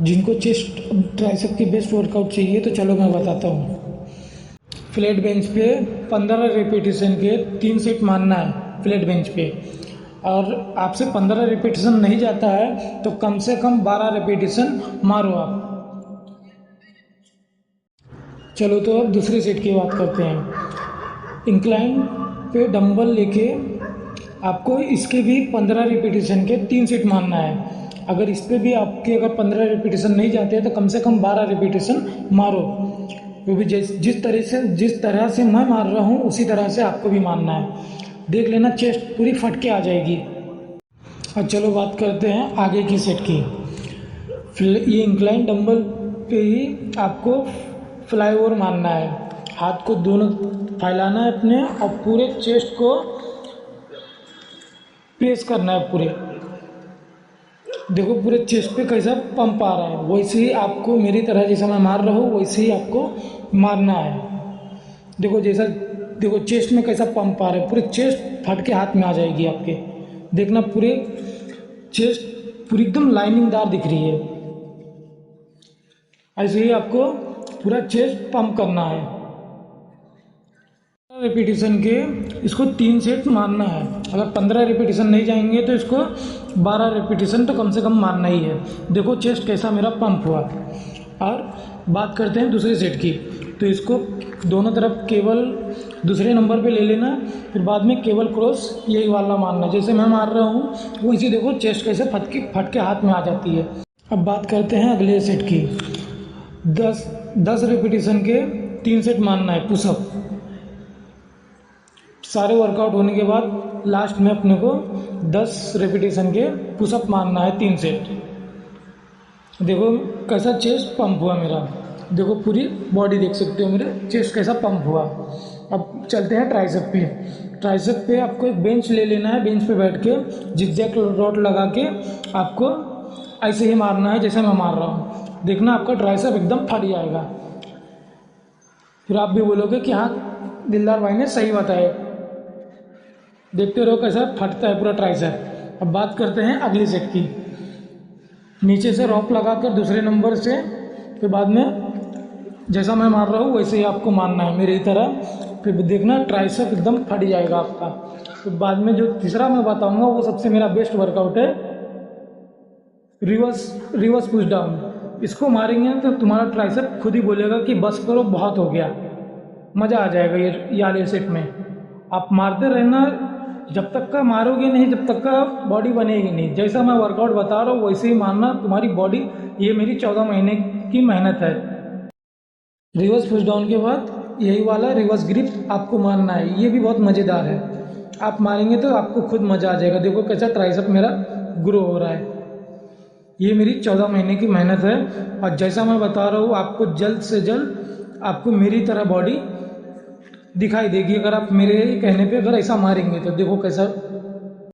जिनको chest tricep की best workout चाहिए तो चलो मैं बताता हूँ। फ्लैट बेंच पे 15 रिपीटेशन के 3 सेट मारना है फ्लैट बेंच पे, और आपसे 15 रिपीटेशन नहीं जाता है तो कम से कम 12 रिपीटेशन मारो आप। चलो तो अब दूसरे सेट की बात करते हैं। इंक्लाइन पे डंबल लेके आपको इसके भी 15 रिपीटेशन के 3 सेट मारना है। अगर इस पर भी आपके अगर 15 रिपीटेशन नहीं जाते हैं तो कम से कम 12 रिपीटेशन मारो। वो भी जिस तरह से मैं मार रहा हूँ उसी तरह से आपको भी मारना है। देख लेना चेस्ट पूरी फट के आ जाएगी। और चलो बात करते हैं आगे की सेट की। ये इंक्लाइन डंबल पे ही आपको फ्लाई ओवर मारना है। हाथ को दोनों फैलाना है अपने और पूरे चेस्ट को प्रेस करना है पूरे। देखो पूरे चेस्ट पे कैसा पंप आ रहा है, वैसे ही आपको मेरी तरह जैसा मैं मार रहा हूँ वैसे ही आपको मारना है। देखो चेस्ट में कैसा पंप आ रहा है, पूरे चेस्ट फट के हाथ में आ जाएगी आपके। देखना पूरे चेस्ट पूरी एकदम लाइनिंगदार दिख रही है। ऐसे ही आपको पूरा चेस्ट पंप करना है। रिपीटेशन के इसको 3 सेट मारना है। अगर 15 रिपीटेशन नहीं जाएंगे तो इसको 12 रिपीटेशन तो कम से कम मारना ही है। देखो चेस्ट कैसा मेरा पंप हुआ। और बात करते हैं दूसरे सेट की। तो इसको दोनों तरफ केवल दूसरे नंबर पे ले लेना, फिर बाद में केवल क्रॉस यही वाला मारना। जैसे मैं मार रहा हूँ वैसे देखो चेस्ट कैसे फट के हाथ में आ जाती है। अब बात करते हैं अगले सेट की। 10 रिपीटेशन के 3 सेट मारना है पुशअप। सारे वर्कआउट होने के बाद लास्ट में अपने को 10 रिपीटेशन के पुशअप मारना है 3 सेट। देखो कैसा चेस्ट पंप हुआ मेरा। देखो पूरी बॉडी देख सकते हो मेरे चेस्ट कैसा पंप हुआ। अब चलते हैं ट्राइसेप पे। ट्राइसेप पे आपको एक बेंच ले लेना है। बेंच पे बैठ के जिगजैग रॉड लगा के आपको ऐसे ही मारना है जैसे मैं मार रहा हूँ। देखना आपका ट्राइसेप एकदम फट जाएगा। फिर आप भी बोलोगे कि हाँ दिलदार भाई ने सही बताया। देखते रहो कैसा फटता है पूरा ट्राइसेप। अब बात करते हैं अगली सेट की। नीचे से रॉप लगाकर दूसरे नंबर से, फिर बाद में जैसा मैं मार रहा हूँ वैसे ही आपको मारना है मेरी तरह। फिर देखना ट्राइसेप एकदम फट जाएगा आपका। फिर बाद में जो तीसरा मैं बताऊंगा वो सबसे मेरा बेस्ट वर्कआउट है, रिवर्स पुश डाउन। इसको मारेंगे तो तुम्हारा ट्राइसेप खुद ही बोलेगा कि बस करो बहुत हो गया। मज़ा आ जाएगा ये वाले सेट में। आप मारते रहना, जब तक का मारोगे नहीं जब तक का बॉडी बनेगी नहीं। जैसा मैं वर्कआउट बता रहा हूँ वैसे ही मारना तुम्हारी बॉडी। ये मेरी 14 महीने की मेहनत है। रिवर्स पुश डाउन के बाद यही वाला रिवर्स ग्रिप आपको मारना है। ये भी बहुत मज़ेदार है। आप मारेंगे तो आपको खुद मज़ा आ जाएगा। देखो कैसा ट्राइसेप मेरा ग्रो हो रहा है। ये मेरी 14 महीने की मेहनत है। और जैसा मैं बता रहा हूँ आपको जल्द से जल्द आपको मेरी तरह बॉडी दिखाई देगी अगर आप मेरे कहने पे अगर ऐसा मारेंगे तो। देखो कैसा